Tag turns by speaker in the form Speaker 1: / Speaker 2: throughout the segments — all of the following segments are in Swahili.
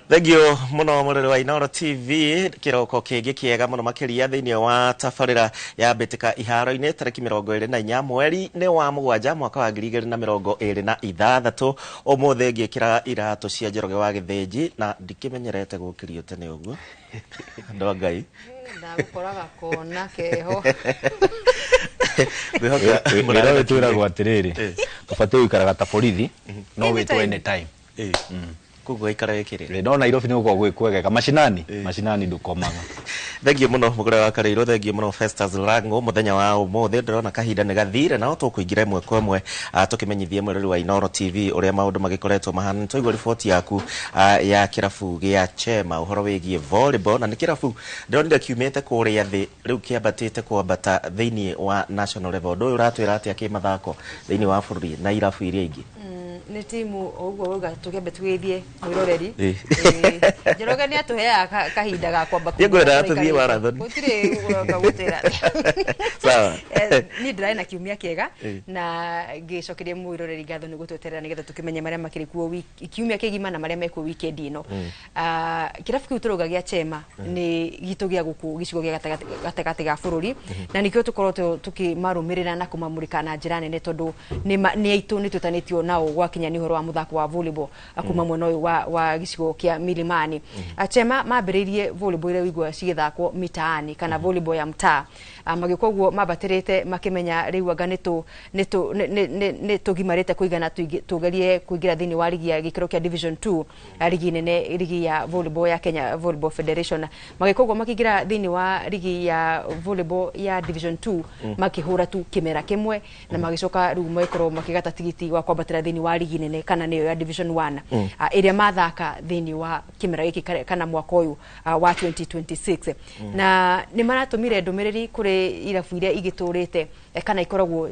Speaker 1: Thegio muno murero wa Inooro TV kiroko kingi kiega muno makiria thiini wa tabarira ya Mbitika iharo-ini tariki 24 mweri ni wa mugwanja mwaka wa 2026 umuthi ngikira iratu cia Njoroge wa Githinji na ndikimenyerete gukirio tene uguo ndo ngai
Speaker 2: ndagukoraga kona keho
Speaker 3: Murawe twira gwatiriri tufate wikaraga ta borithi no witwe anytime
Speaker 1: kugo ikara yekire
Speaker 3: no Nairobi niko gwikega mashinani ndukomaga
Speaker 1: thengio muno mugure wa Kareiro thengio muno Festus Lango muthenya wa umuthi ndirona kahinda ni gathire na tukuingira imwe kwa imwe tukimenyithie mwereri wa Inooro TV uria maundu magikoretwo mahana twaigwa riboti yaku ya kirafu gia Chema uhoro wigie volleyball na ni kirafu ndironire kiumete kuria thi riu kiambatite kwambata thiini wa national level ndu uratwira atia kimathako thiini wa bururi na irafu iria ingi
Speaker 2: ni timu uguo uga tukembe twithie mwiroreri Njoroge ni atuheaga kahinda ga kwamba
Speaker 1: ngwenda tuthie marathon
Speaker 2: gutire uroga gutira
Speaker 1: sawa
Speaker 2: ni ndrai na kiumia kiega na ngicokerie mwiroreri ngatho ni gutweterera nigetha tukimenye maria makiri kuo kiumia kigima na maria meko weekend ino kirafu kiu turoga gia Chema ni gitu gia guku gicigo gia gatagati ga bururi na nikio tukorwo tukimarumirira na kumamurika na njira nene tondu ni aitu ni tutanitio nao gwakinya ni horo wa muthako wa volleyball akuma mwena uyu wa gicigo kia Milimani Chema mambiririe volleyball ire wigwa cigithakwo mitaani kana volleyball ya mtaa magikoguo mabatirite makimenya riu anga ni tugimarite kuigana tugerie kuingira thini wa ligi ya gikiro kia division 2 ligi nene ligi ya volleyball ya Kenya Volleyball Federation magikoguo makigira thini wa ligi ya volleyball ya division 2 makihura tu kimera kimwe na magicoka riu mwekoro makigata tigiti wa kwambatira thini wa ligi nene kana niyo ya division 1 iria mathaka thini wa kimera giki kana mwaka uyu wa 2026 na ni maratumire ndumiriri kuri irafu iria igiturite kana ikoragwo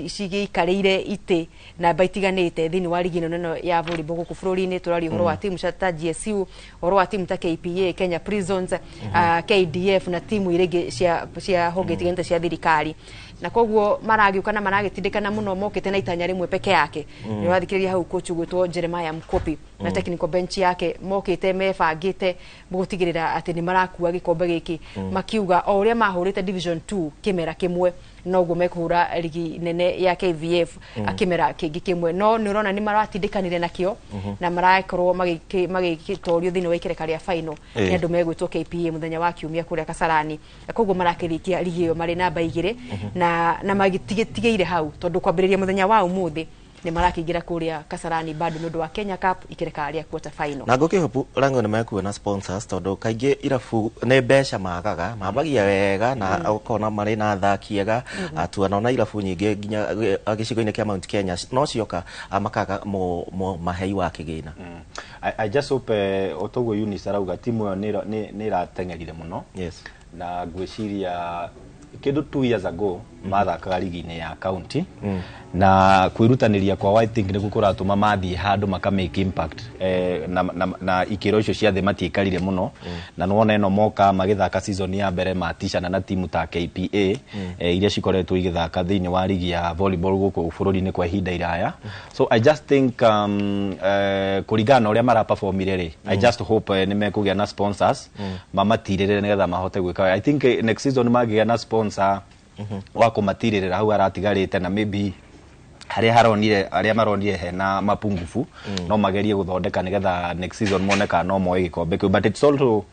Speaker 2: cigikarire ite na baitiganite thini wa ligi nene ya volleyball guku bururi-ini turari horo wa timu ta GSU horo wa timu ta KPA Kenya Prisons KDF na timu irege cia honge tigante cia thirikari na koguo maragiuka na maragitindikana muno mokete na itanya rimwe peke yake ni wathikiriria hau coach gwitwo Jeremiah Mkopi na technical bench yake mokete mebangite mugutigirira ati ni marakua gikombe giki makiuga o uria mahurite division 2 kimera kimwe noguo mekuhura ligi nene ya KVF akimera kingi kimwe no ni urona ni maratindikanire nakio na marakorwo magitorio thini wa ikereka ria final ni andu megwitwo KPA muthenya wa kiumia kuria Kasarani koguo marakirikia ligi iyo mari namba 2 na magitigeire hau tondu kwambiriria muthenya wa umuthi ni marakigira kuria Kasarani bado nundu wa Kenya Cup ikereka ria quarter final
Speaker 1: na ngokihopu Lango ni mekuwa na sponsors tondu kaingi irafu ne besha magaga mabagia wega na ukona mari na thakiega atuana na irafu nyingi ginya gicigo-ini kia Mount Kenya no cioka makaga mahei wa kigina
Speaker 3: I just hope otogo Eunice arauga timu yo ni iratengerire muno
Speaker 1: yes
Speaker 3: na gwiciria kindu 2 years ago mathakaga ligi-ini ya county na kwirutaniria kwa I think ni gukuratuma mathie handu maka make impact na ikiro icio cia the matiikarire muno na nuona eno moka magithaka season ya mbere matishana na timu ta KPA iria cikoretwo igithaka thiini wa ligi ya volleyball guku bururi-ini kwa ihinda iraya so I just think kurigana uria mara performire ri I just hope ni mekugia na sponsors mamatirire nigetha mahote gwika I think next season magigia na sponsor wa kumatirira hau aratigarite na maybe aria maronire hena mapungufu no magerie guthondeka nigetha next season moneka no moe gikombe but it's also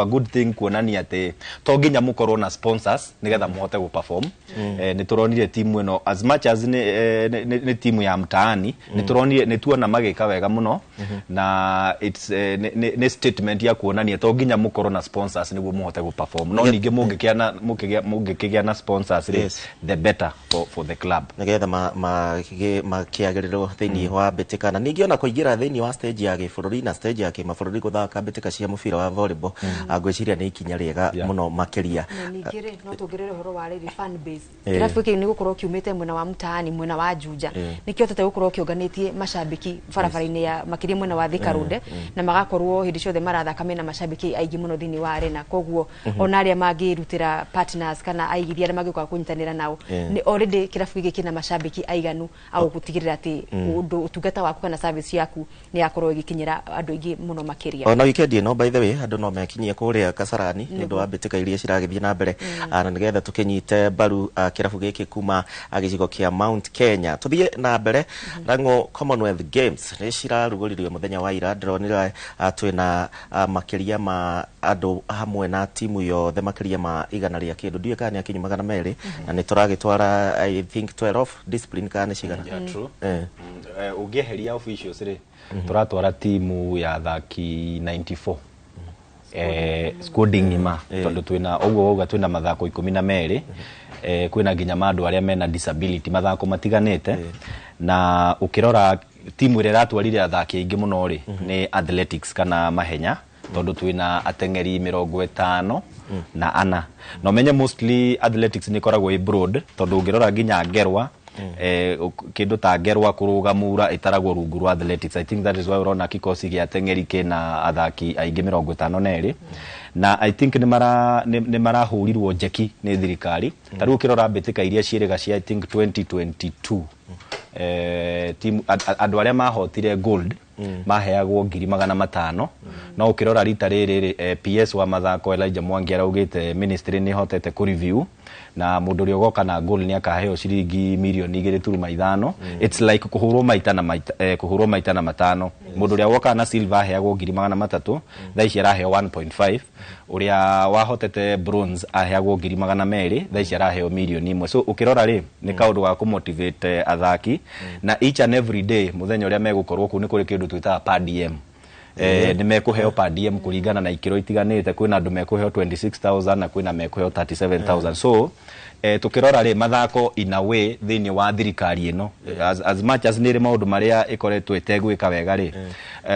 Speaker 3: a good thing kuonania ate to nginya mukorwo na sponsors nigetha muhote gu perform ni turonire timu eno as much as ni timu ya mtaani ni turonire ni tuona magika wega muno na it's ni statement ya kuonania to nginya mukorwo na sponsors niguo muhote gu perform no ninge mungikia na sponsors the better for the club
Speaker 1: nigetha makiagirirwo thiini wa Mbitika na ningi ona kuingira thiini wa stage ya gibũrũri na stage ya kimabũrũri guthaka Mbitika cia mubira wa volleyball ngwiciria ni ikinya riega muno makiria
Speaker 2: ningire no tugirire horo wa riri fan base kirafu kii ni gukorwo kiumite mwena wa mtaani mwena wa Juja nikio tete gukorwo kionganitie mashabiki barabara-ini ya makiria mwena wa Thika Road na magakorwo hindi ciothe marathaka mena mashabiki aingi muno thiini wa arena koguo ona aria mangirutira partners kana aigiria aria magikuka kunyitanira nao ni already kirafu giki kina mashabiki aiga mũiganu au gutigirira ati utungata waku kana service yaku ni yakorwo igikinyira andu aingi muno makiria.
Speaker 1: Ona weekend ino by the way andu no mekinyie kuria Kasarani nindu wa mbitika iria ciragithie na mbere na nigetha tukinyite baru kirabu giki kuma gicigo kia Mount Kenya. Tuthie na mbere Rang'o Commonwealth Games ni cirarugoririo muthenya wa ira ndironira twina makiria ma andu hamwe na timu yothe makiria ma igana ria kindu ndiye kana akinyi magana meri na ni turagitwara I think 12 discipline kana cigana.
Speaker 3: True. Ugeheria officials ri turatwara timu ya thaki 94 squading ngima tondu twina ogwo oga twina mathako 12 kwina nginya mandu aria mena disability mathako matiganite na ukirora timu ire ratwarire athaki aingi muno ri ni athletics kana mahenya tondu twina atengeri 50 na ana no menye mostly athletics ni koragwo i broad tondu ngirora nginya ngerwa kindu ta ngerwa kuruga mura itaragwo rungu rwa athletics. I think that is why urona kikosi gia tengeri kina athaki aingi 52 na I think ni marahurirwo jeki ni thirikari tariu kirora mbitika iria ciiriga cia I think 2022 team andu aria mahotire gold maheagwo 500,000 no ukirora rita riri PS wa mathako Elijah Mwangi araugite ministry ni hotete ku review na mundu ri ogoka na goal ni akaheo ciringi milioni 2.5 it's like kuhurwo maita na matano mundu ri ogoka na silver aheagwo 300,000 thaici araheo 1.5 uria wahotete bronze aheagwo 200,000 thaici araheo milioni 1 so ukirora ri ni kaundu ga ku motivate athaki na each and every day muthenya uria megukorwo ku ni kuri kindu twita per diem ni mekuheo per diem kuringana na ikiro itiganite kwina andu mekuheo 26,000 na kwina mekuheo 37,000 so tukirora ri mathako in a way thini wa thirikari ino as much as nire maundu maria ikoretwe tegwika wega ri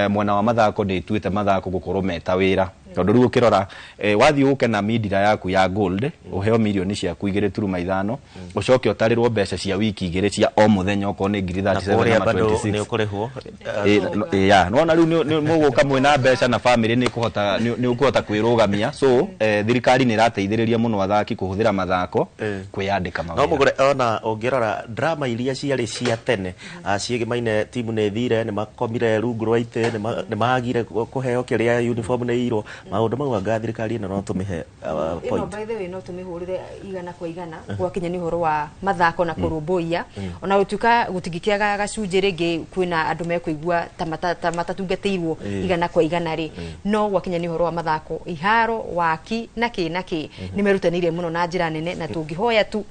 Speaker 3: mwena wa mathako ni tuite mathako gukorwo meta wira tondu riu ukirora wathi uke na midira yaku ya gold uheo milioni ciaku 2.5 ucoke utarirwo mbeca cia wiki igiri cia o muthenya oko ni 37
Speaker 1: ni ukurihwo
Speaker 3: no riu ni muguka mwena mbeca na family ni kuhota kwirugamia so thirikari ni rateithiriria muno athaki kuhuthira mathako kwiyandika mawira
Speaker 1: no mugure ona ungirora drama iria ciari cia tene ciegimaine timu ni thire ni makomire rungu rwa ite ni magire kuheo kiria uniform ni iro maundu mau anga thirikari no tumihe point
Speaker 2: by the way no tumihurire igana kwa igana gwakinya ni horo wa mathako na kurumbuia ona utuka gutigikiaga gacunje ringi kwina andu mekuigua ta matatungateirwo igana kwa igana ri no gwakinya ni horo wa mathako iharo waki na ki ni merutanire muno na njira nene na tungihoya tu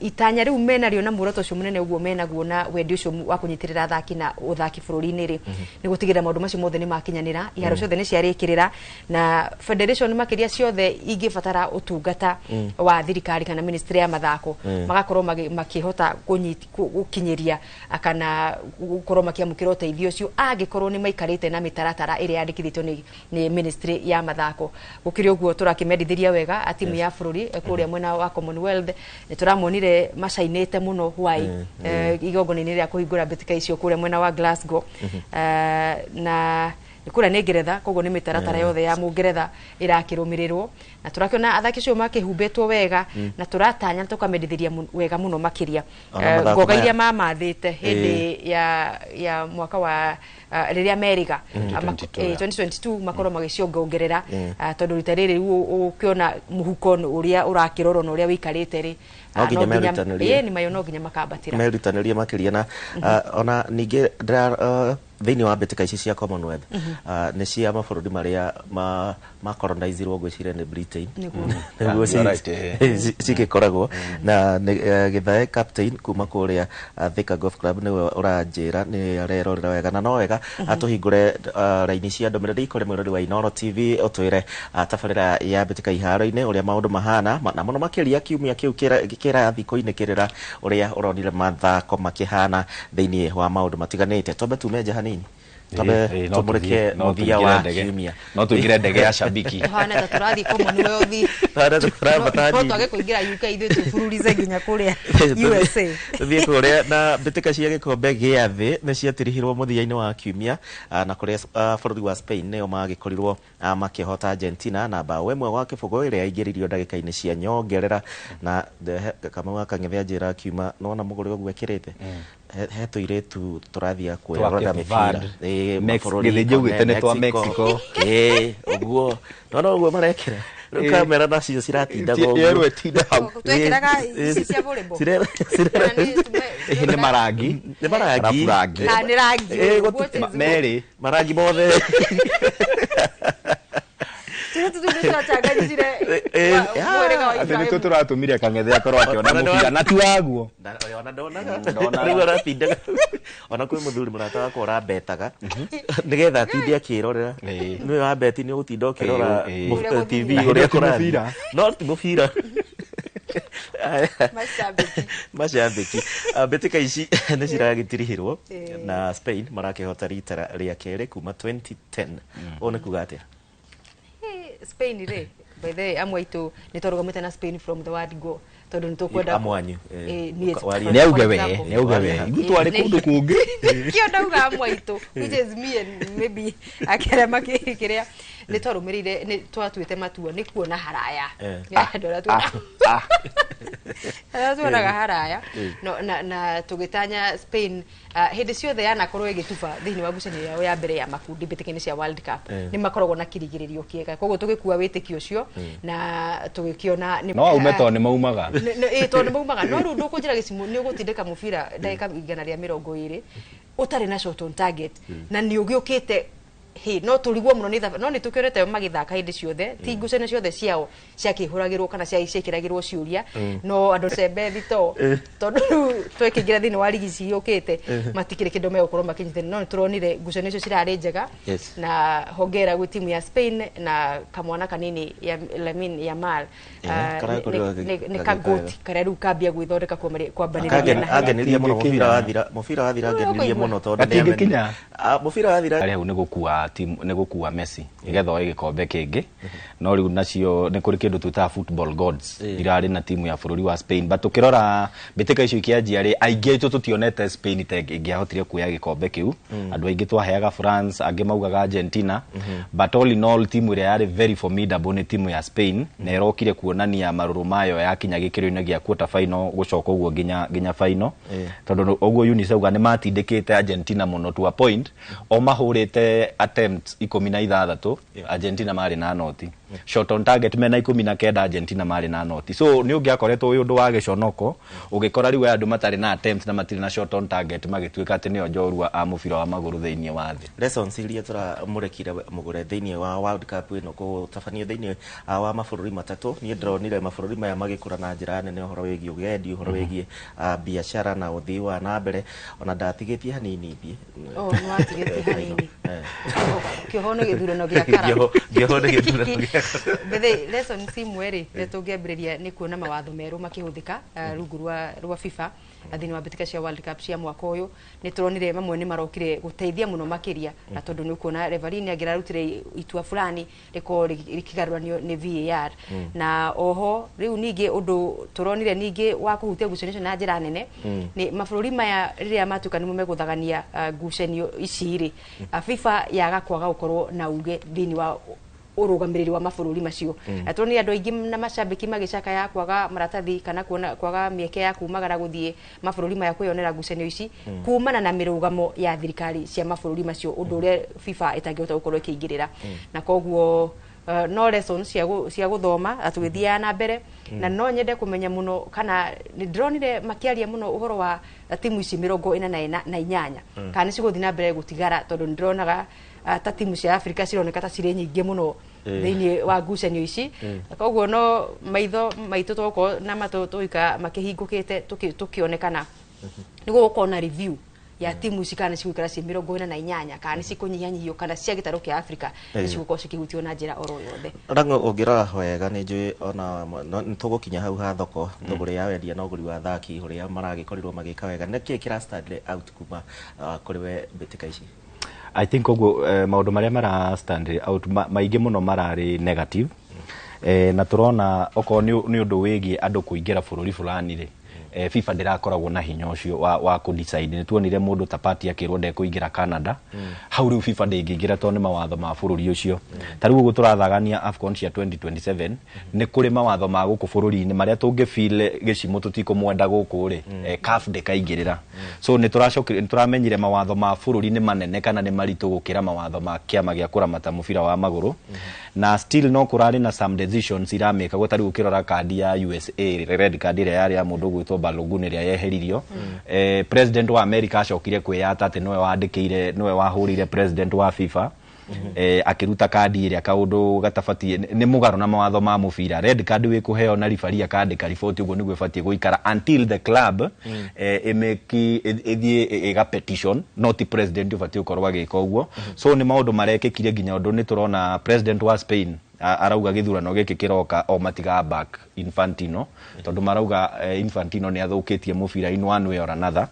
Speaker 2: itanya riu mena rio na muroto cio munene uguo mena guona wendi ucio wa kunyitirira athaki na uthaki bururi-ini ri ni gutigira maundu macio mothe ni makinyanira iharo ciothe ni ciarikirira na federation makiria ciothe ingibatara utungata wa thirikari kana ministry ya mathako magakorwo makihota gukinyiria kana gukorwo makiamukira uteithio ucio angikorwo ni maikarite na mitaratara iria yandikithitwo ni ministry ya mathako gukiri uguo turakimendithiria wega atimu ya bururi kuria mwena wa Commonwealth turamonire macainite muno hwai igogoni-ini ria kuhingura mbitika icio kuria mwena wa Glasgow na kuria ni Ngeretha koguo ni mitaratara yothe ya Mungeretha irakirumirirwo na turakiona athaki cio makihumbetwo wega na turatanya tukamendithiria wega muno makiria ngoga iria mamathite hindi ya mwaka wa riria America 2022 makorwo magiciongongerera tondu rita riri ukiona muhuko uria urakirorwo na uria wikarite ri ni mayo no nginya makabatira
Speaker 1: meritanirie makiria na ona ningi thini wa mbitika ici cia Commonwealth ni cia mabururi maria makolonizirwo gwicire ni Britain niguo cigikoragwo na Githae captain kuma kuria Thika Golf Club niwe uranjira ni arerorera wega na no wega atuhingure raini cia ndomereri ikore mwirori wa Inooro TV utwire tabarira ya mbitika iharo-ini uria maundu mahana na muno makiria kiumia kiu kira thiko-ini kirira uria uronire mathako makihana thini wa maundu matiganite twambe tume jahanini tabe tumurike muthia wa kiumia
Speaker 3: no tuingire ndege ya shabiki
Speaker 2: hana ta turathi komo niwe uthi
Speaker 1: hana tukura matani
Speaker 2: twage kuingira UK ithu tufururize nginya kuria USA
Speaker 1: thie kuria na mbitika cia gikombe gia thi ni ciatirihirwo muthia-ini wa kiumia na kuria bururi wa Spain neo magikorirwo makihota Argentina na bao ĩmwe gwa kĩbũgũ ĩrĩa yaingĩririo ndagĩka-inĩ cia nyongerera na Kamau akang'ethia njĩra kiuma nona mũgũri ũguo ekĩrĩte he tũirĩtu tũrathia kuoya mĩbira
Speaker 3: gĩthĩnjĩugĩte nĩ twa Mexico
Speaker 1: ũguo nona ũguo marekĩra rĩu kamera nacio ciratinda
Speaker 3: yerwo etinda hau
Speaker 2: twekĩraga ici cia volleyball
Speaker 3: nĩ marangi
Speaker 2: nĩ rangi
Speaker 3: merĩ
Speaker 1: marangi mothe
Speaker 3: atĩ nĩtwo tũratũmire Kang'ethe akorwo akĩona mũbira na ti waguo
Speaker 1: ona kwĩ mũthuri mũrata wakwa ũrambetaga nĩgetha atinde akĩrorera nĩwe wa beti nĩ ũgũtinda ũkĩrora TV ũrĩa kũrathiĩ no ti mũbira macambĩki mbĩtĩka ici nĩ ciragĩtirihĩrwo na Spain marakĩhota rita rĩa kerĩ kuma 2010 ũũ nĩ kuga atĩa
Speaker 2: Spain re by the way amwe itu nitorugamite na Spain from the word go tondu nitukwenda
Speaker 1: amwanyu
Speaker 3: ni auge we igutware kundu kungi
Speaker 2: kio ndauga amwe itu which is me and maybe akerema kiria nitorumirire ni twatuite matua ni kuona haraya ndora tu tuonaga haraya no na tugitanya Spain hindi ciothe yanakorwo igituba thiini wa ngucanio yao ya mbere ya makundi mbĩtĩka-inĩ cia World Cup ni makoragwo na kirigĩrĩrio kiega koguo tugikua wĩtĩkio ũcio na tugikiona
Speaker 3: no aume to ni maumaga
Speaker 2: to ni maumaga no rĩu ndũkũnjĩra gĩcimu ni ũgũtindĩka mũbira ndagĩka 120 ũtarĩ na shot on target na ni ũgĩũkĩte no turigwo muno ni no ni tukionete magithaka hindi ciothe ti ngucanio ciothe ciao ciakihuragirwo kana ciakiragirwo ciuria no andu cembe thito tondu twekĩngira thiini wa ligi ciukite matikire kindu me gukorwo makinyithania no turonire ngucanio icio cirarĩ njega na hongera gwĩ timu ya Spain na kamwana kanini ya Lamine Yamal ni kagoti karia riu kambia gwithondeka kwambanĩrĩria na
Speaker 1: agenirie muno mubira wathira agenirie muno tondu mubira wathira
Speaker 3: ari hau ni gukua Messi igetha oe gikombe kingi no riu nacio ni kuri kindu twita football gods irari na timu ya bururi wa Spain but ukirora mbĩtĩka icio ikianjia ri aingĩ tutionete Spain ingĩahotire kuoya gikombe kiu andu aingĩ twaheaga France angĩ maugaga Argentina but all in all timu ĩrĩa yari very formidable ni timu ya Spain na ĩrokire kuonania marũrũ mayo yakinya gĩkĩro-inĩ gĩa quarter final gucoka ũguo nginya final tondu ũguo unisauga ni matindĩkĩte Argentina muno to a point o mahũrĩte attempts 16 Argentina mari na noti shot on target mena 19 Argentina mari na noti so ni ungiakoretwo uyu undu wa giconoko ugikora riwe andu matari na attempts na matiri na shot on target magituika ati ni njorua a mubira wa maguru thiini wa thi
Speaker 1: lessons iria tura murekire mugure thiini wa World Cup ino ko tafanio thiini wa mabururi matatu ni ndronire mabururi maya magikura na njira nene uhoro wigi ugendi uhoro wigi biashara na uthii wa na mbere ona ndatigitie hanini thie
Speaker 2: no atigitie hanini kihono githurano gia kara
Speaker 1: kihono githurano gia
Speaker 2: bethe lesson simweri netungiambiriria ni kuona mawatho meru makihuthika rungu rwa FIFA thini wa mbĩtĩka cia World Cup cia mwaka uyu ni turonire mamwe ni marokire guteithia muno makiria na tondu ni kuona referee ni angirarutire itua fulani riko rikigaruranio ni VAR na oho riu ningi undu turonire ningi wa kuhutia ngucanio na njira nene ni mabururi maya riria matuka nimo meguthagania ngucanio ici ri FIFA yaga kwaga gukorwo na uge thini wa urugamiriri wa mabururi macio atoni andu aingi na macambiki magicaka ya kwaga maratathi kana kuona kwaga mieke ya kumagara guthie mabururi maya kwiyonera ngucanio ici kumana na mirugamo ya thirikari cia mabururi macio undu ria FIFA itangihota gukorwo ikiingirira na koguo no lessons cia guthoma atugithia na mbere na no nyende kumenya muno kana ni dronire makiaria muno uhoro wa timu ici 48 kana ciguthi na mbere gutigara tondu ndronaga ta timu cia Afrika cironeka ta cirĩ nyingĩ muno thiini wa ngucanio ici koguo no maitho maitu toko na matuika makihingukite tukionekana niguo gukona review ya timu ici kana cigukira ci 48 kana cikunyihanyihio kana cia gitaro kia Afrika cigukorwo cikihutio na njira oro yothe
Speaker 1: rango ungira wega ni njui ona nitugukinya hau ha thoko thogore ya wendia na uguri wa thaki uria maragikorirwo magika wega niki kira stand out kuma kuri we mbĩtĩka ici
Speaker 3: I think ogo maundu maria mara stand out maingi muno marari negative na turona oko ni undu wigi andu kuingira bururi fulani ri FIFA ndirakoragwo na hinya ucio wa ku decide ni tuonire mundu ta party akirwo nde kuingira Canada hau riu FIFA ndingiingira to ni mawatho ma bururi ucio tariu ugu turathagania AFCON cia 2027 ni kuri mawatho ma guku bururi ni maria tungifile gicimo tutikumwenda guku ri CAF ndikaingirira so ni turamenyire mawatho ma bururi ni manene kana ni maritu gukira mawatho ma kiama gia kuramata mubira wa maguru na still no kurari na some decisions irameka gutari ukirora kadi ya USA red card ire yari ya mundu gwitwo Balogun ire yeheririo president wa America acokire kwiyata ati nowe wandikire nowe wahurire president wa FIFA akiruta kadi ire kaundu gatafatie ni mugaro na mawatho ma mubira red card wi kuheo na referee kadi ka report ugo nigwe fatie guikara until the club emeki ethie ega petition not president ufatie ukorwa gika uguo so ni maundu marekekire ginya undu ni turona president wa Spain arauga githurano giki kiroka o matiga back Infantino tondu marauga Infantino ni athukitie mubira in one way or another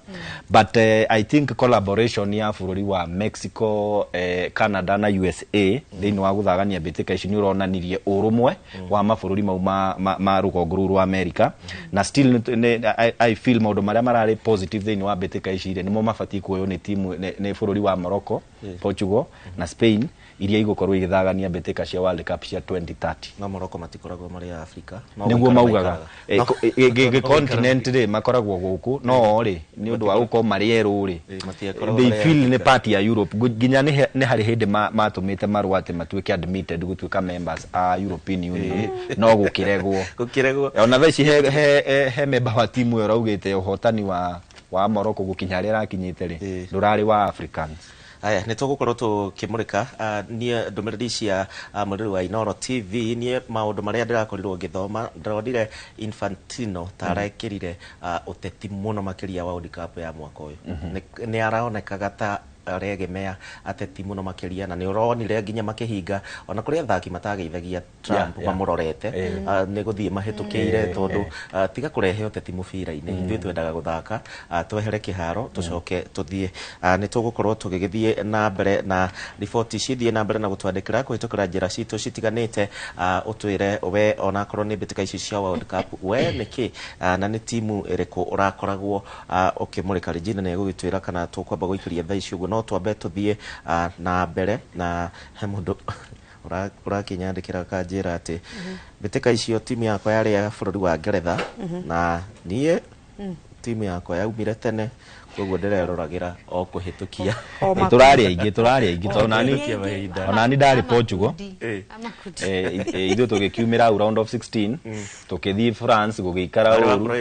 Speaker 3: but I think collaboration ya bururi wa Mexico Canada na USA thini wa guthagania bitika ici ni uronanirie urumwe wa mabururi mau ma rugongo rwa America na still I feel maundu maria marari positive thini wa bitika ici ni mo mafati kuoyo ni timu ni bururi wa Morocco Portugal na Spain iria igukorwo igithagania bitika cia World Cup cia 2030
Speaker 1: na Morocco matikoragwo mari Africa
Speaker 3: niguo maugaga continent ri makoragwo guku no ri ni undu wa guko mari eru ri they feel ni part ya Europe ginya ni hari hindi matumite marwate matuike admitted gutuika members a European Union no gukiregwo ona thaici he member wa timu yo raugite uhotani wa Morocco gukinya ri rakinyite ri ndurari wa Africans.
Speaker 1: Aya nitugukorwo tukimurika nie ndumiriri cia muriri wa Inoro TV nie maundu maria ndirakorirwo ngithoma ndonire Infantino tarekirire uteti muno makiria wa World Cup ya mwaka uyu ni araonekaga ta aregemea ateti muno makiria na ni uronire ginya makihinga ona kuria thaki matageithagia Trump mamurorete ni guthie mahetukire tondu tiga kurehe uteti mubira-ini ithuĩ twendaga guthaka twehere kiharo tucoke tuthie ni tugukorwo tugigithie na mbere na riboti cithie na mbere na gutwandikira kuhitukira njira citu citiganite utwire we ona korwo ni bitika ici cia World Cup we niki na ni timu iriku urakoragwo ukimurika Regina ni gugitwira kana tukwamba guikiria thaici uguo no twambe tuthie na mbere na he mundu urakinyandikira kanjira ati bitika icio timu yakwa yari ya bururi wa Ngeretha na nie timu yakwa yaumire tene koguo ndireruragira o kuhitukia
Speaker 3: turari aingi onani ndari Portugal ithuĩ tugikiumira round of 16 tukithii France gugikara uru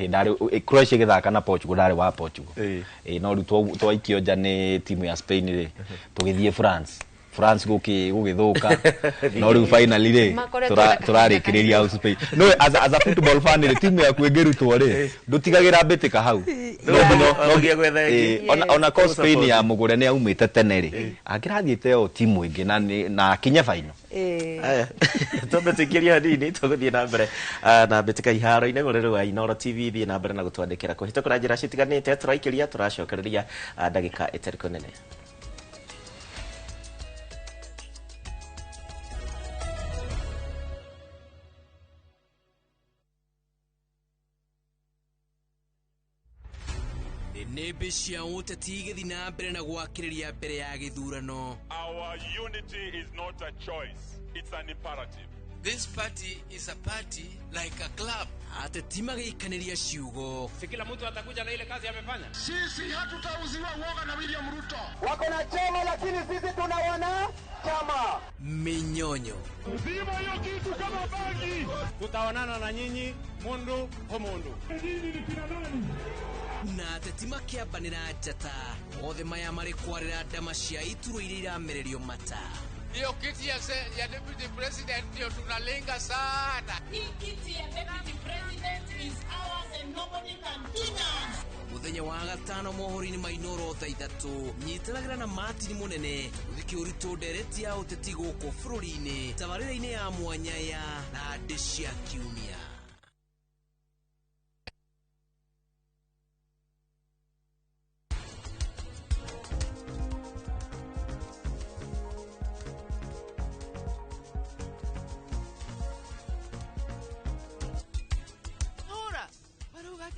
Speaker 3: ndari Croatia githaka na Portugal ndari wa Portugal no ru twaikio nja ni timu ya Spain ri tugithie France gugithuka no ru finally ri turarikiriria au Spain no as a football fan ri timu ya kwengirutwo ri ndutigagira bitika hau
Speaker 1: no ngia gwetha
Speaker 3: ona ko Spain ya mugure ni aumite tene ri angirathiite o timu ingi na kinya final
Speaker 1: aya tumbetikiria hanini tuguthie na mbere na bitika iharo-ini muriri wa Inoro TV thie na mbere na gutwandikira kuhitukira njira citiganite turaikiria turacokereria ndagika itariko nene.
Speaker 4: Nebe cia uteti githi na mbere na gwakiriria mbere ya githurano.
Speaker 5: Our unity is not a choice, it's an imperative.
Speaker 4: This party is a party like a club. Ateti magikaniria ciugo.
Speaker 6: Si kila mtu atakuja na ile kazi amefanya.
Speaker 7: Sisi hatutauziwa uoga na William Ruto.
Speaker 8: Wako na chama lakini sisi tuna wana chama.
Speaker 4: Minyonyo.
Speaker 5: Uzima hiyo kitu kama bangi.
Speaker 6: Tutaonana na nyinyi mundu kwa mundu.
Speaker 5: Nyinyi ni kina nani?
Speaker 4: Na ateti makiambanira njata othe maya mari kwarira ndama cia ituro iria iramererio mata.
Speaker 9: Hiyo kiti ya deputy president ndio tunalenga sana.
Speaker 10: Hii kiti ya deputy president is ours and nobody can deny.
Speaker 4: Muthenya wa gatano mohori-ini ma Inoro thaa 3 nyitanagira na Martin Munene uthiki uritu ndereti ya uteti guku bururi-ini tabarĩra-inĩ ya mwanya ya Ndĩ cia Kiumia.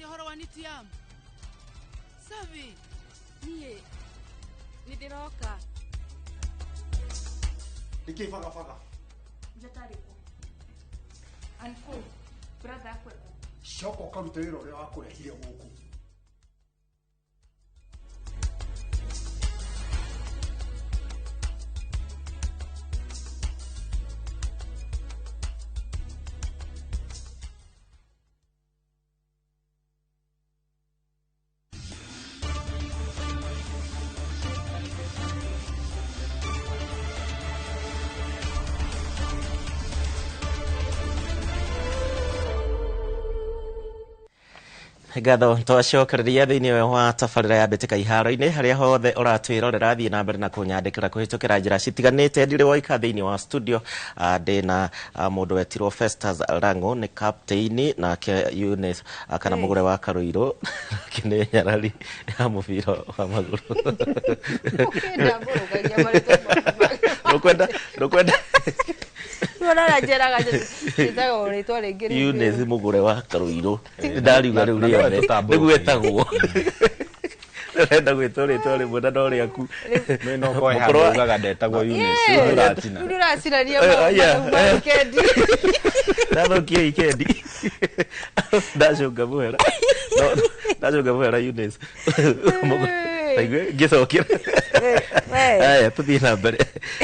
Speaker 11: atia horo wa nitiam savi
Speaker 2: nie nidiroka
Speaker 7: Nikifaga faga.
Speaker 2: Jatariko. Uncle, brother kweko.
Speaker 7: Shoko karute wĩra ũrĩa wakũrehire gũkũ.
Speaker 1: Gatho twacokereria thiini wa tabarĩra ya mbĩtĩka iharo-inĩ harĩa hothe ũratwĩrorera thiĩ na mbere na kũnyandĩkĩra kũhĩtũkĩra njĩra citiganĩte. Ndirĩ woika thĩinĩ wa studio ndĩna mũndũ wetirwo Festus Lang'o nĩ captain nake Eunice kana mũgũre wa Karũirũ nĩ nyarari ya mũbira wa magũrũ. Nũkwenda
Speaker 2: Nora jera gaje itago ritwa ringiri
Speaker 1: Eunice mũgũre wa Karũirũ ndariuga rĩu rĩothe nĩguo etagwo enda gwĩtwo rĩtwa rĩmwe na no rĩaku
Speaker 3: no koe handũ ugaga ndetagwo Eunice
Speaker 2: ndũracirania maũndũ wikendi
Speaker 1: ndathũkia wikendi ndacũnga mũhera Eunice ngĩcokera aya tũthiĩ na mbere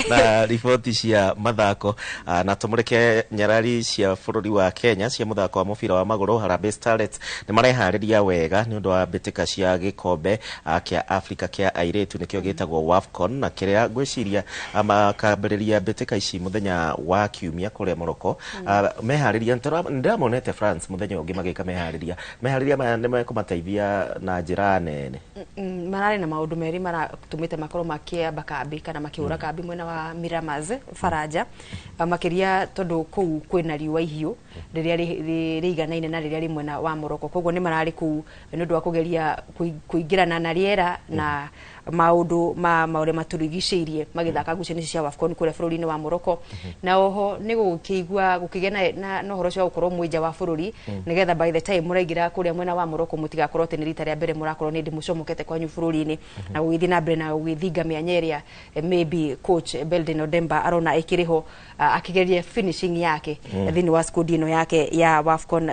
Speaker 1: na riboti cia mathako na tũmũrĩke nyarari cia bũrũri wa Kenya cia mũthako wa mũbira wa magũrũ. Harambee Starlets nĩ mareharĩria wega nĩ ũndũ wa mbĩtĩka cia gĩkombe kĩa Africa kĩa airĩtu nĩkĩo gĩtagwo WAFCON, na kĩrĩa ngwĩciria makambĩrĩria mbĩtĩka ici mũthenya wa kiumia kũrĩa Morocco. Meharĩria ndĩramonete France mũthenya ũngĩ magĩka meharĩria maya nĩ mekũmateithia na njĩra nene.
Speaker 2: Mararĩ na maũndũ merĩ maratũmĩte makorwo makĩamba kambi kana makĩhũra kambi mwena wa Miramaz Faraja, makĩria tondũ kũu kwĩna riũa ihiũ rĩrĩa rĩiganaine na rĩrĩa rĩ mwena wa Morocco, koguo nĩ mararĩ kũu nĩ ũndũ wa kũgeria kũingĩrana na rĩera na maũndũ marĩa matũrigicĩirie magĩthaka ngucanio cia WAFCON kũrĩa bũrũri-inĩ wa Morocco. Na oho nĩ gũkĩigua gũkĩgĩa na ũhoro ũcio wa gũkorwo mwĩnja wa bũrũri nĩgetha by the time mũraingĩra kũrĩa mwena wa Morocco mũtigakorwo atĩ nĩ rita rĩa mbere mũrakorwo nĩ ndĩmũcomokete kwanyu bũrũri-inĩ na gũgĩthiĩ na mbere na gũgĩthinga mĩanya ĩrĩa maybe coach Belden Odemba arona ĩkĩrĩho akĩgeria finishing yake thĩinĩ wa squad ĩno yake ya WAFCON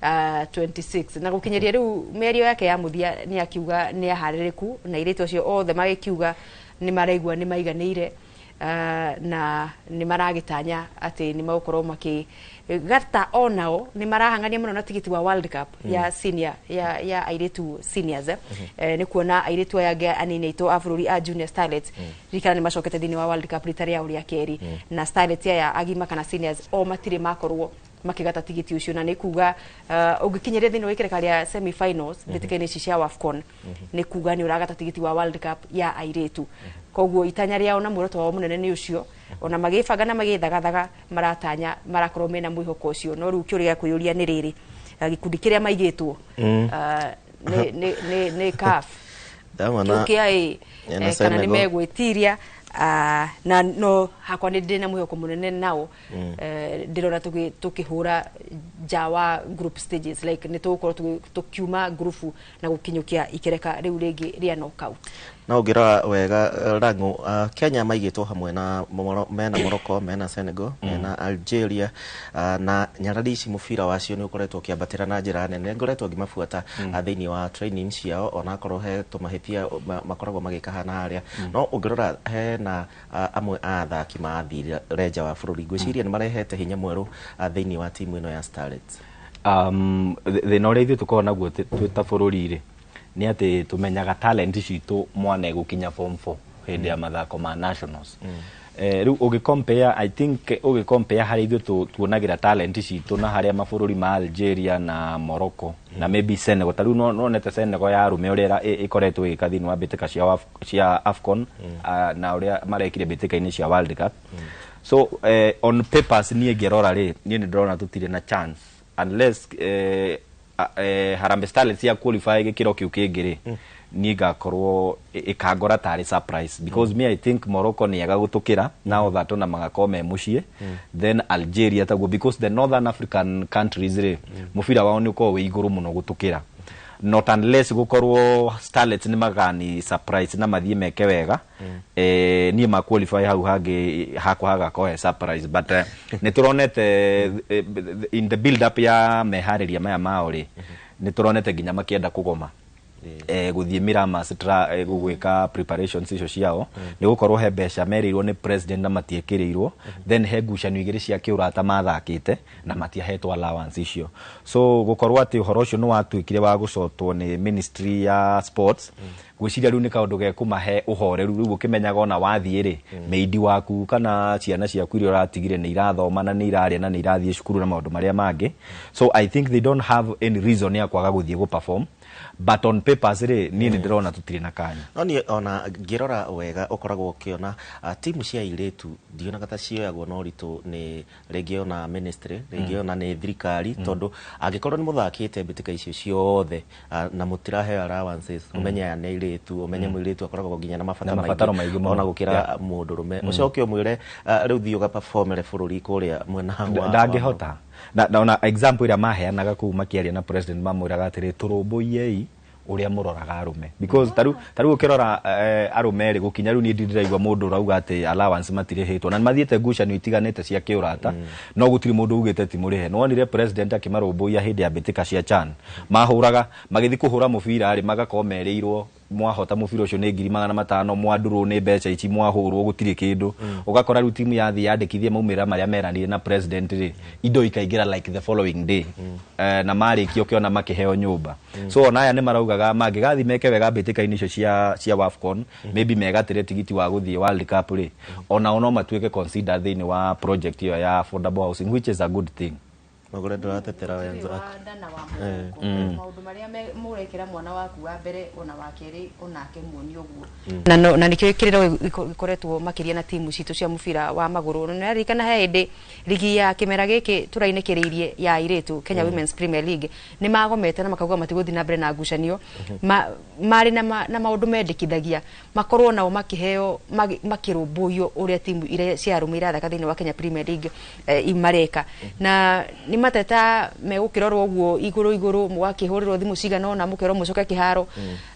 Speaker 2: 26 na gukinyeria riu mĩario yake ya muthia ni akiuga ni aharĩrĩku na irĩtwa cio othe magĩkiuga ni maraigua ni maiganĩire na ni maragĩtanya atĩ ni magũkorwo makĩgata onao ni marahangania mũno na tigiti wa World Cup ya senior ya airĩtu seniors ni kuona airĩtu aya anini aitũ a bũrũri a Junior Starlets rikana ni macokete thĩinĩ wa World Cup rita rĩa ũrĩa keri na Starlets aya agima kana seniors o matirĩ makorwo makigata tigiti ucio na nĩ kuga ũngĩkinyeria thĩinĩ wa ikereka rĩa semi finals mbĩtĩka-inĩ ici cia WAFCON nĩ kuga nĩ ũragata tigiti wa World Cup ya airĩtu. Koguo itanya rĩao na muoroto wao mũnene nĩ ũcio, ona magĩbanga na magĩthagathaga maratanya marakorwo mena mwĩhoko ũcio. No rĩu kĩũria gĩa kwĩyũria nĩ rĩrĩ, gĩkundi kĩrĩa maigĩtwo nĩ CAF kĩũkia kana nĩ megwĩtiria na no hakwa nĩ ndĩna mwĩhoko mũnene nao ndĩrona tũkĩhũra nja wa group stages like nĩ tũgũkorwo tũkiuma grupu na gũkinyũkia ikereka rĩu rĩngĩ rĩa knockout.
Speaker 1: Na ũngĩrora wega Lang'o, Kenya maigĩtwo hamwe na mena Morocco, mena Senegal, mena Algeria na nyarari ici mũbira wacio nĩ ũkoretwo ũkĩambatĩra na njĩra nene. Ngoretwo ngĩmabuata thĩinĩ wa training ciao ona akorwo he tũmahĩtia makoragwo magĩkahana harĩa. No ũngĩrora hena amwe a athaki mathire renja wa bũrũri, ngwĩciria nĩ marehete hinya mwerũ thĩinĩ wa timu ĩno ya Starlets.
Speaker 3: Thĩna ũrĩa ithuĩ tũkoragwo naguo twĩ ta bũrũri-rĩ nĩ atĩ tũmenyaga talent citũ mwana gũkinya form 4 hĩndĩ ya mathako ma nationals. Rĩu ũgĩcompare, I think ũgĩcompare harĩa ithuĩ tuonagĩra talent citũ na harĩa mabũrũri ma Algeria na Morocco na maybe Senegal. Ta rĩu nonete Senegal ya arũme ũrĩa ĩkoretwo ĩgĩka thĩinĩ wa mbĩtĩka cia AFCON na ũrĩa marekire mbĩtĩka-inĩ cia World Cup. So on papers niĩ ngĩrora-rĩ niĩ nĩ ndĩrona tũtirĩ na chance unless Harambee Starlets ya qualify gĩkĩro kĩu kĩngĩ-rĩ ni gakorwo ikangora tari surprise because me I think Morocco ni agagutukira now that ona magakome mucie then Algeria taguo because the northern African countries mufira wao ni uko we iguru muno gutukira not unless gukorwo Starlets ni magani surprise na mathie meke wega ni ma qualify hau hage hakwa haga ko surprise but ni turonete in the build up ya mehariria maya maori ni turonete ginya makienda kugoma guthie Miramas gugwika preparations icio ciao ni gukorwo he besha merirwo ni president na matiekirirwo then he ngucanio igiri cia kiurata mathakite na matiahetwo allowance icio so gukorwo ati uhoro ucio ni watuikire wa gucotwo ni ministry ya sports gwiciria riu ni kaundu ge kumahe uhoreru riu ukimenyaga ona wathie meidi waku kana ciana ciaku iria uratigire ni irathoma na ni iraria na ni irathie cukuru na maundu maria mangi so I think they don't have any reason ya kwaga guthie go perform but on papers ni ndirona tutire na kanya
Speaker 1: oni ona ngirora wega ukoragwo ukiona timu cia iretu ndiona kata cioyagwo no ritu ni regio na ministry regio na ni thirikari tondu angikorwo ni muthakite mbitika icio ciothe na mutirahe allowances umenya ne iretu umenya muiretu akoragwo ginya na mabataro maigi ona gukira mundurume ucoke umwire riu thio ga performere bururi kuria mwena wa
Speaker 3: ndangihota na ona example ira maheanaga ku makiaria na president mamwiraga atiri turumbuiei uria muroraga arume because taru ukirora arume ri gukinya ru ni ndiraigwa mundu rauga ati allowance matire hitwo na mathiete ngucanio itiganite cia kiurata no gutiri mundu ugite ti murihe no onire president akimarumbuia hindi ya bitika cia CHAN mahuraga magithi kuhura mubira ri magakomereirwo mwahota mubira ucio ni 500 mwaduru ni becha ichi mwahurwo gutiri kindu ugakora ru timu yathi yandikithie maumira maria meranire na president ri indo ikaigira like the following day na mari kio kiona makiheo nyumba so ona aya ni maraugaga magigathi meke wega bitika inicio cia WAFCON maybe megatire tigiti wa guthie World Cup ri ona matuike consider thini wa project iyo ya affordable housing which is a good thing
Speaker 1: magore nduratetera wenza
Speaker 2: ndana wa maundu maria murekera mwana waku wa mbere ona wa keri onake muoni uguo na nikio kiriro ikoretwo makiria na timu citu cia mubira wa maguru na rikana hende ligi ya kimera giki turainekereirie ya iretu Kenya Women's Premier League ni magomete na makauga matiguthi na mbere na ngucanio mari na maundu mendikithagia makorwo nao makiheo makirumbuyo uria timu ire cia rumira thaka thini wa Kenya Premier League imareka na ni mateta megukirorwo uguo iguru mwakihurirwo thimu cigana na mukero mucoka kiharo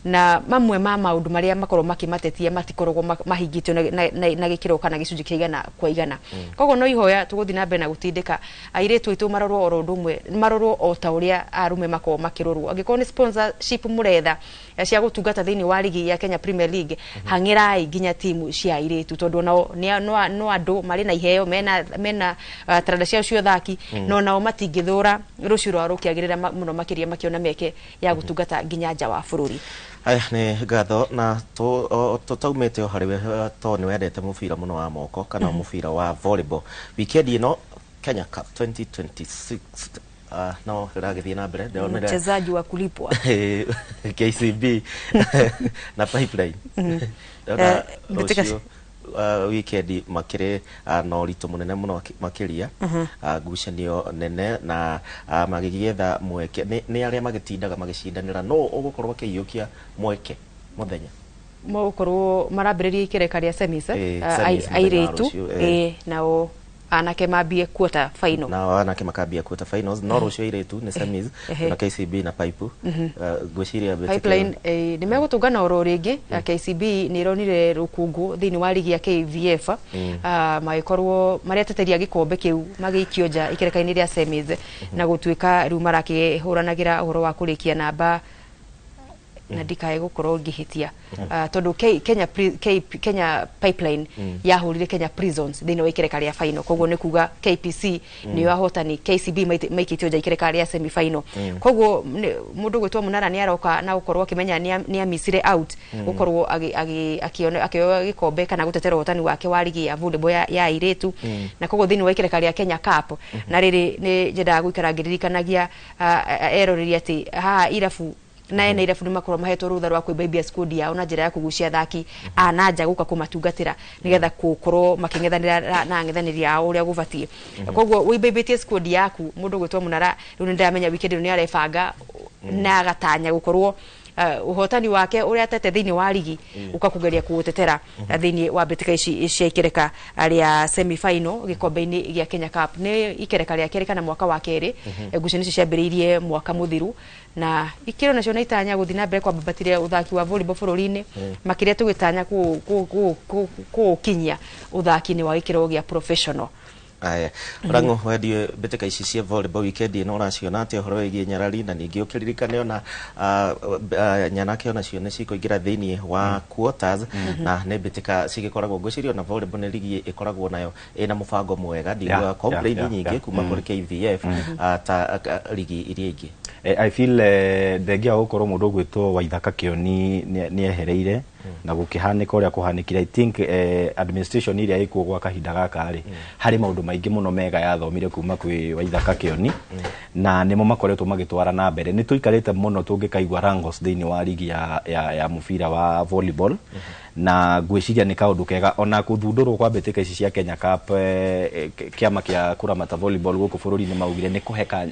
Speaker 2: na mamwe ma maundu maria makorwo makimatetia matikorwo mahingitio na gikiro kana gicunji kigana kwa igana kogo no ihoya tuguthi na mbere na gutindika airetu itu marorwo oro ndumwe marorwo o ta uria arume makorwo makirorwo angiko ni sponsorship muretha cia gutungata thini wa ligi ya Kenya Premier League hangirai ginya timu cia airetu tondu no andu mari na iheo mena trada cia cio thaki no nao matingithura rucio rwa rukiagirira muno makiria makiona meke ya gutungata ginya nja wa bururi
Speaker 1: aya ni gatho na taumete o hariwe to ni wendete mubira muno wa moko kana mubira wa volleyball weekend ino Kenya Cup 2026 no ragithie na mbere ndio
Speaker 2: mchezaji wa kulipwa
Speaker 1: KCB na Pipeline weekend makire no rito munene muno makiria ngucanio nene na magigietha mweke ni aria magitindaga magicindanira no ugukorwo kiyukia mweke muthenya
Speaker 2: mo ukorwo marambiririe ikereka ria semis airetu nao anake mabie quarter final
Speaker 1: na anake makabia quarter finals no rucio iretu ni semis na KCB na Pipe gwiciria
Speaker 2: Pipeline ni megutungana oro ringi KCB ni ronire rukungu thini wa ligi ya KVF magikorwo maria teteria gikombe kiu magikio nja ikereka-ini ria semis na gutuika riu marakihuranagira uhoro wa kurikia namba na dikae gukorwo ngihitia tondu Kenya Pipeline yahurire Kenya Prisons thini wa ikereka ria final koguo ni kuga KPC ni yahotani KCB maikitio nja ikereka ria semi final koguo mundu gwitwa Munara ni aroka na gukorwo kimenya ni amisire out gukorwo akiona gikombe kana gutetera hotani wake wa ligi ya volleyball ya iretu na koguo thini wa ikereka ria Kenya Cup na riri ni njenda guikarangirikanagia eroriria ati ha irafu na irafu makorwo mahetwo rutha rwa kwibia squad yao na njira ya kugucia thaki ananja guka kumatungatira nigetha gukorwo makingethanira na ngethaniri yao uria gubatie koguo wibibitie squad yaku mundu gwitwa Munara riu ndiramenya weekend ni arebanga na agatanya gukorwo uhotani wake uria atete thiini wa ligi ukakugeria kuutetera thiini wa mbitika ici cia ikereka ria semi final gikombe-ini gia Kenya Cup ni ikereka ria kereka na mwaka wa keri ngucanio ciambiriirie mwaka muthiru na ikiro nacio na itanya guthi na mbere kwa babatire uthaki wa volleyball bururi-ini makiria tugitanya ku kinyia uthaki ni wa ikiro gia professional.
Speaker 1: Aya Rango wedio betika ici cia volleyball weekend ino raciona ati horo wigi Nyarari na ningi ukiririkane ona nyanake ona cio nicikuingira thiini wa quarters na ne betika cigikoragwo ngwicirio na volleyball ni ligi ikoragwo nayo ina mubango mwega ndigwa complain nyingi kuma kuri KVF ta ligi iria ingi.
Speaker 3: I feel thegia gukorwo mundu gwitwo Waithaka Kioni ni ehereire na gukihanika uria kuhanikira. I think administration iria ikuo gwa kahinda gaka ri hari maundu maingi muno mega yathomire kuma kwi Waithaka Kioni na nimo makoretwo magitwara na mbere. Ni tuikarite muno tungikaigwa Rangos thiini wa ligi ya mufira wa volleyball na gwiciria ni kaundu kega ona kuthundurwo kwa mbitika ici cia Kenya Cup kiama kia kuramata volleyball guku bururi ni maugire ni kuheka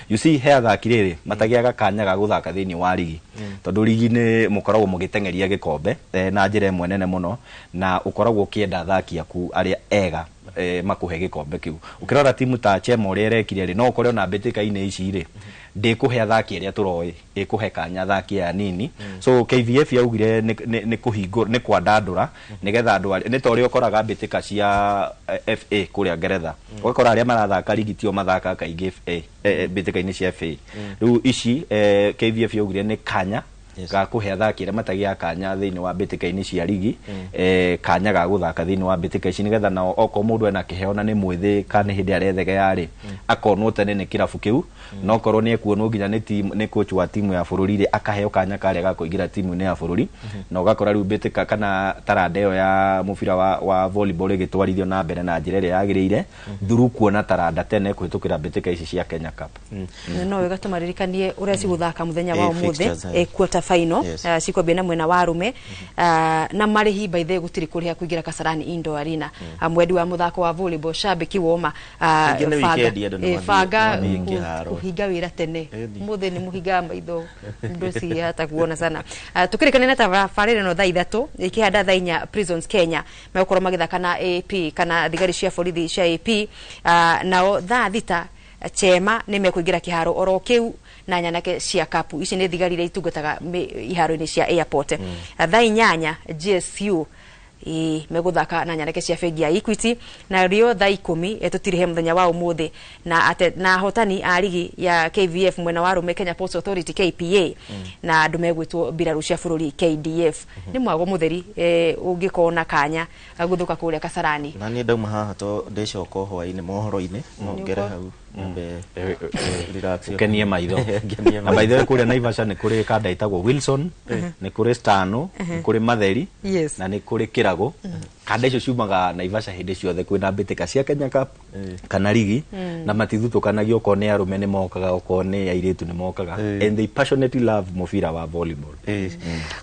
Speaker 3: you see he athaki riri matagiaga kanya ga guthaka thiini wa ligi tondu ligi ni mukoragwo mugitengeria gikombe na njira imwe nene muno na ukoragwo ukienda athaki aku aria ega makuhe gikombe kiu. Ukirora timu ta Chema uria rekire ri no ukore na mbitika-ini ici ri ndikuhe athaki aria turoi ikuhe kanya athaki ya nini. So KVF yaugire ni kuhingo ni kwandandura nigetha andu ni tori ukoraga mbitika cia FA kuria Ngeretha ukora aria marathaka ligi tio mathaka kaingi FA mbitika-ini cia FA riu ici KVF yaugire ni kanya ga kuhe athaki aria matagia kanya thiini wa mbitika-ini cia ligi kanya ga guthaka thiini wa mbitika ici nigetha na oko mundu ena kiheo na ni mwithi kana hindi arethege yari akonwo tene ni kirabu kiu no korwo ni ekuonwo nginya ni team ni coach wa timu ya bururi ri akaheo kanya kare ga kuingira timu ni ya bururi na ugakora riu mbitika kana taranda ya mufira wa volleyball igitwarithio na mbere na njira iria yagirire thuru kuona taranda tene kuhitukira mbitika ici cia Kenya Cup.
Speaker 2: No wega tumaririkanie uria ciguthaka muthenya wa umuthi quarter final cikwambia na mwena wa arume na marihi by the gutiri kuriha kuingira Kasarani Indoor Arena mwendi wa muthako wa volleyball shabiki woma fanga kuhinga wira tene muthi ni muhinga maitho ndoci hata kuona sana. Tukirikane na tabarire no thaa 3 ikihanda thaa 4 Prisons Kenya mekorwo magithaka na AP kana thigari cia borithi cia AP nao thaa 6 Chema ni mekuingira kiharo oro kiu na nyanake cia kapu ici ni thigari iria itungataga iharo-ini cia airport. Thaa 8 GSU meguthaka na nyanake cia bengi ya Equity na rio thaa 10 tutirihe muthenya wa umuthi na hotani a ligi ya KVF mwena wa rume Kenya Ports Authority KPA na andu megwitwo biraru cia bururi KDF ni mwago mutheri ungikona kanya guthuka kuria Kasarani
Speaker 1: na ni ndauma haha to ndicoko hwaini mohoro-ini ngere hau
Speaker 3: kenie maitho na maitho kuria Naivasha ni kuri kada itagwo Wilson ni kuri Stano ni kuri Matheri na ni kuri Kirago kada icio ciumaga Naivasha hindi ciothe kwina mbitika cia Kenya Cup kana ligi na matithutukanagio ko ni arume ni mokaga ko ni airitu ni mokaga and they passionately love mufira wa volleyball.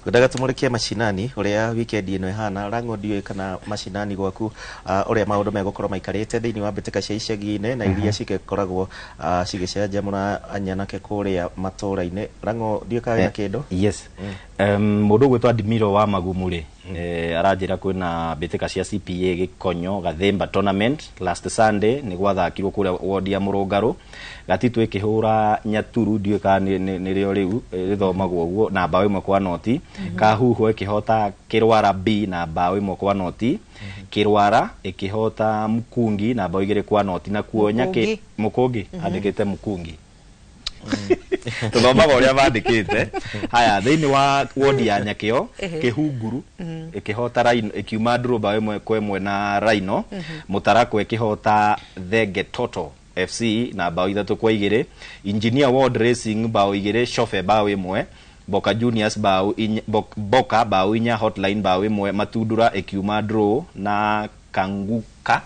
Speaker 1: Gudaga tumurikie mashinani uria weekend ino ihana Rango ndiwe kana mashinani gwaku uria maundu megukorwo maikarite thiini wa mbitika cia icagi-ini na iria cigekoragwo cigicenja muna anyanake kuria matura-ini Rango ndiwe kana kindu.
Speaker 3: Yes mundu gwitwa Admiro wa Magumuri aranjira kwina mbitika cia CPA Gikonyo Gathemba tournament last Sunday ni gwathakirwo kuria ward ya Murungaru gatitu ikihura Nyaturu ndiwe kana ni rio riu rithomagwo guo na bao imwe kwa noti Kahuho ikihota Kirwara B na bao imwe kwa noti Kirwara ikihota Mukungi na bao igire kwa noti na kuonya Mukungi andikite Mukungi tuthoma uria bandikite haya thiini wa ward ya Nyakio Kihunguru ikihota Rhino ikiuma draw bao imwe kwa imwe na Rhino Mutarako ikihota Thenge Toto FC na bao 3 kwa 2 Engineer World Racing bao 2 Shofe bao imwe Boka Juniors bao Boka bao 4 Hotline bao imwe Matundura ikiuma draw na Kanguka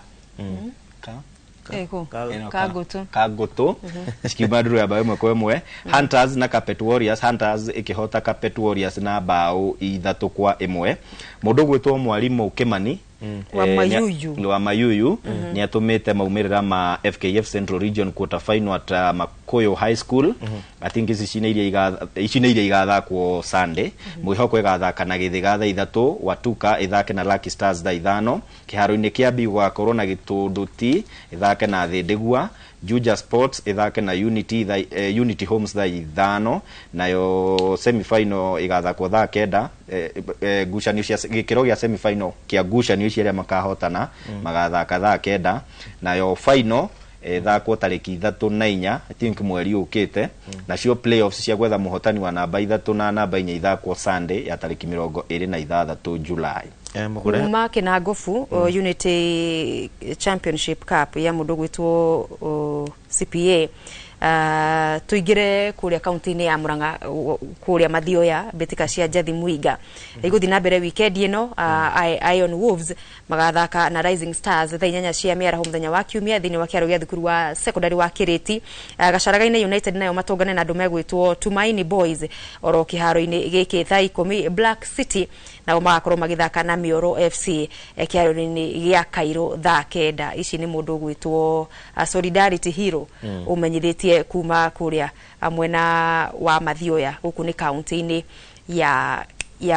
Speaker 3: Kagoto Skimadru ya bao imwe kwa imwe Hunters na Carpet Warriors Hunters ikihota Carpet Warriors na bao 3 kwa 1 mundu gwitwo Mwalimu Kimani
Speaker 2: wa Mayuyu
Speaker 3: wa Mayuyu ni atumite maumirira ma FKF Central Region quarter final at Makoyo High School. I think ici nĩ iria igathakwo Sunday. Mwihoko igathaka na Githiga thaa 3, Watuka ithake na Lucky Stars thaa 5, kiharo-inĩ kia Bigwa Corona Gĩtũndũti ithake na Thĩndigua, Juja Sports ithake na Unity Homes thaa 5, nayo semi final igathakwo thaa 9. Ngucanio cia gĩkĩro gĩa semi final kia ngucanio ici iria makahotana magathaka thaa 9, nayo final thakwo tariki 3 na 4 I think mweri ukite, nacio playoffs cia gwetha muhotani wa namba 3 na namba 4 ithakwo Sunday ya tariki 26 July.
Speaker 2: Kuma Kinangofu Unity Championship Cup ya mundu gwitwo CPA tuigire kuria county-ini ya Murang'a kuria Mathioya betika cia Jathi Muiga iguthi na mbere weekend ino. Iron Wolves magathaka na Rising Stars thaa 8 cia miaraho muthenya wa kiumia thini wa kiaro gya thukuru wa secondary wa Kiriti. Gacaraga-ini United nayo matongane na ndume gwitwo Tumaini Boys oro kiharo-ini giki thaa 10. Black City nao magakorwo magithaka na Mioro FC kiaro-ini gya Kairo thaa 9. Ici ni mundu gwitwo Solidarity Hero umenyithitie kuma kuria mwena wa Mathioya guku ni county-ini ya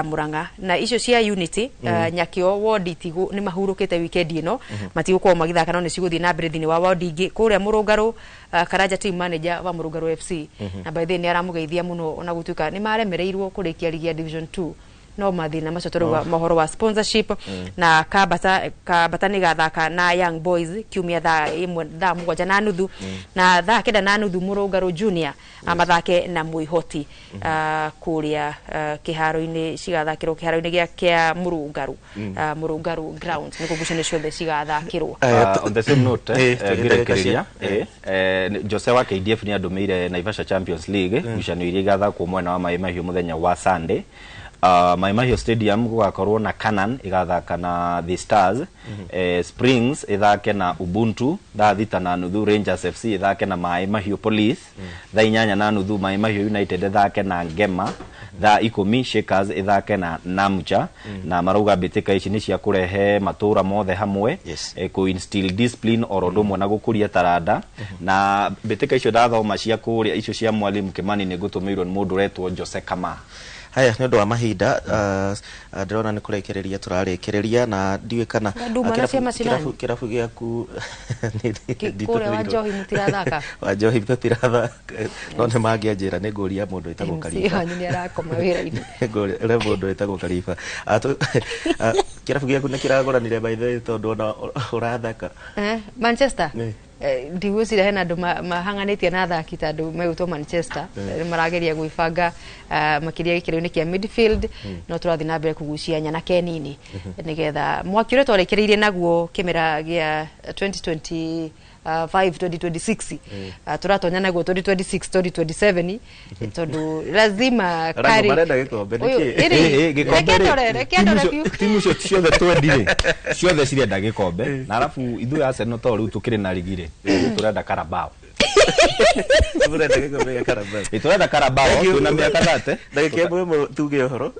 Speaker 2: Murang'a. Na icio cia Unity Nyakio ward itigu ni mahurukite weekend ino matigukorwo magithaka no ni ciguthii na mbere thini wa ward ingi kuria Murungaru. Karaja team manager wa Murungaru FC na by the way ni aramugeithia muno ona gutuika ni maremereirwo kurikia ligi ya division 2 no mathina macio tũrauga mohoro wa sponsorship na Kabata ni gathaka na Young Boys kiumia thaa 1:30 na thaa 9:30 Murungaru Junior amathake na Muihoti kuria kiharo-ini cigathakirwo kiharo-ini gya Murungaru ground niko gucane ciothe cigathakirwo.
Speaker 3: On the same note ngirekereria Jose wa KDF ni andumeire Naivasha Champions League gucanio iria igathakwo mwena wa Mai Mahiũ muthenya wa Sunday. Mai Mahiũ Stadium gugakorwo na Canaan igathaka na The Stars. Springs ithake na Ubuntu thaa 6:30. Rangers FC ithake na Mai Mahiũ Police thaa 8:30. Mai Mahiũ United ithake na Ngema thaa 10. Shakers ithake na Namucha na marauga bitika ici ni cia kurehe matura mothe hamwe ku instill discipline orodumwe na gukuria taranda na bitika icio ndathoma cia kuria icio cia Mwalimu Kimani ni gutumirwo ni mundu retwo Jose Kama.
Speaker 1: Haya ni undu wa mahinda ndirona ni kurekereria turarekereria na ndiwe kana kirafu giaku
Speaker 2: ni kure wa Njohi mutirathaka
Speaker 1: wa Njohi mutiratha no ne mangianjira ni nguria mundu etagwo Kariba
Speaker 2: ni arakoma wira-ini
Speaker 1: le mundu etagwo Kariba kirafu giaku ni kiragoranire by the way tondu ona urathaka
Speaker 2: Manchester ndigwicira hena andu mahanganitie na athaki tondu megutwo Manchester marageria gwibanga makiria gikiro-ini kia midfield no turathi na mbere kugucia nyana kenini nigetha mwakire twarekereirie naguo kimera gia 2026 turatonya naguo 2026 tondu lazima kari
Speaker 1: marenda gikombe
Speaker 3: timu ciothe twendire ciothe cirenda gikombe na alafu ithuĩ Arsenal to riu tukiri na ligire turenda Carabao
Speaker 1: turenda gikombe ya Carabao
Speaker 3: turenda Carabao tuna miaka thate
Speaker 1: ndagĩka ĩmwe tuge ũhoro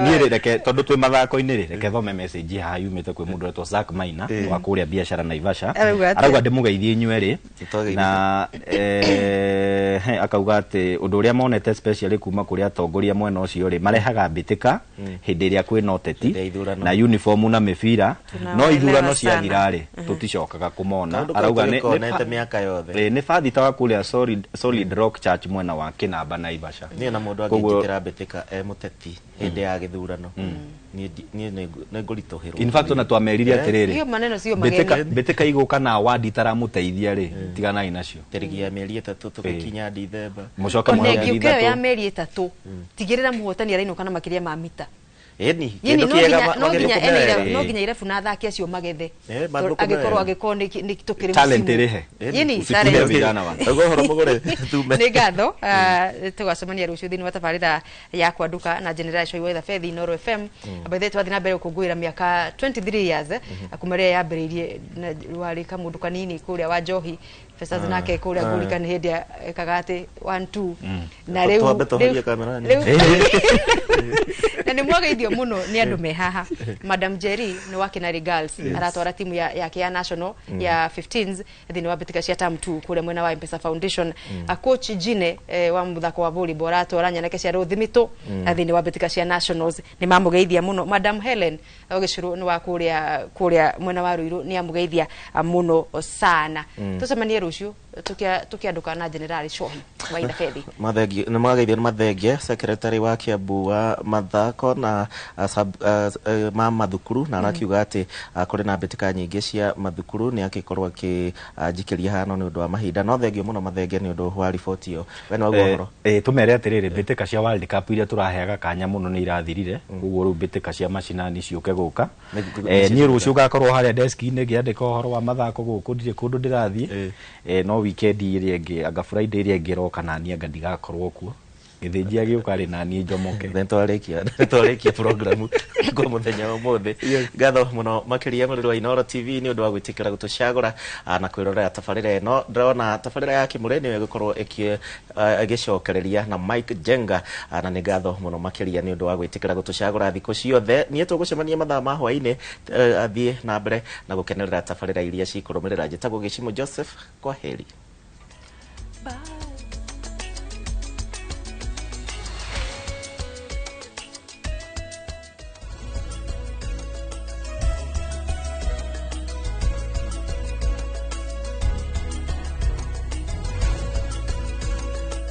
Speaker 3: niĩ reke tondu twi mathako-inĩ reke thome message haha yumĩte kwĩ mũndũ wetwo Zack Maina wa kũrĩa biacara Naivasha arauga ndĩmũgeithie inyuerĩ na akauga atĩ ũndũ ũrĩa monete specially kuma kũrĩ atongoria mwena ũcio rĩ marehaga mbĩtĩka hĩndĩ ĩrĩa kwĩna ũteti na uniform na mĩbira no ithurano ciathira rĩ tũticokaga kũmona arauga nĩ bathi ta wa kũrĩa Solid Rock Church mwena wa Kinamba Naivasha
Speaker 1: niĩ na mũndũ angĩkĩra mbĩtĩka mũteti hĩndĩ ya gĩthurano niĩ nĩ ngũritũhĩrwo.
Speaker 3: In fact ona twameririe atirĩrĩ
Speaker 2: hiyo maneno sio mageni
Speaker 3: mbĩtĩka igũka na award taramũteithia rĩ tiganai nacio
Speaker 1: terigi ya mĩeri 3 tũgĩkinya December
Speaker 3: mũcoka mweri
Speaker 2: 3 ya mĩeri 3 tigĩrĩra mũhotani arainũka na makĩria ma mita
Speaker 1: eni
Speaker 2: no nginya irefu na athaki acio magethe agĩkorwo agĩkorwo nĩ tũkĩrĩ
Speaker 3: talent ĩrĩhe
Speaker 2: yeni
Speaker 3: sare vijana wa
Speaker 1: ũhoro mũgũre tume
Speaker 2: nĩ ngatho tũgacemania rũciũ thĩinĩ wa tabarĩra ya kwanduka na Generation Weather Faith Inoro FM abaithe twathi na mbere gũkũngũĩra mĩaka 23 years kuma rĩrĩa yambĩrĩirie warĩ kamũndũ kanini kũrĩa wa Njohi Festus nake kuria gurikani hindi kagati 1 2 na na ni mwageithio muno ni andu me haha. Madam Jerry ni wake na Girls aratwara timu yake ya national ya 15s thini wa bitika cia term 2 kule mwena wa M-Pesa Foundation. Coach Jine wa muthako wa volleyball aratwara nyanake cia Ruthimito thini wa bitika cia nationals ni mamugeithia muno. Madam Helen ogicuru ni wa kuria mwena wa Ruiru ni amugeithia muno sana. Tucemanie rucio tukianduka na General Shohi wa Ida Kethi.
Speaker 1: Mathegi ni magaithia ni mathenge secretary wa Kiambu wa mathako na mathukuru na arakiuga ati kuri na mbitika nyingi cia mathukuru ni akikorwa akijikiria hano ni undu wa mahinda no thengio muno mathenge ni undu wa report iyo wena waguo
Speaker 3: tumere atiriri mbitika cia World Cup iria turaheaga kanya muno ni irathirire uguo ru mbitika cia macinani ciuke guka ni rucio gakorwo haria desk ini giandika uhoro wa mathako guku ndire kundu ndirathie no weekend iria ingi anga Friday iria ingi roka na ni anga ndigakorwo kuo githijia giuka ri na ni njomoke
Speaker 1: twarekia program kwa muthenya wa mothe gatho muno makiria muri wa Inoro TV ni undu wa gwitikira gutucagura na kwirorera tafarira eno ndona tafarira ya Kimureni we gukorwo agicokereria na Mike Jenga na ni gatho muno makiria ni undu wa gwitikira gutucagura thiko ciothe ni tugucemania mathaa ma hwaini athie na mbere na gukenerera tafarira iria cikurumirira njitagwo Gicimo Joseph kwa heri. Bye.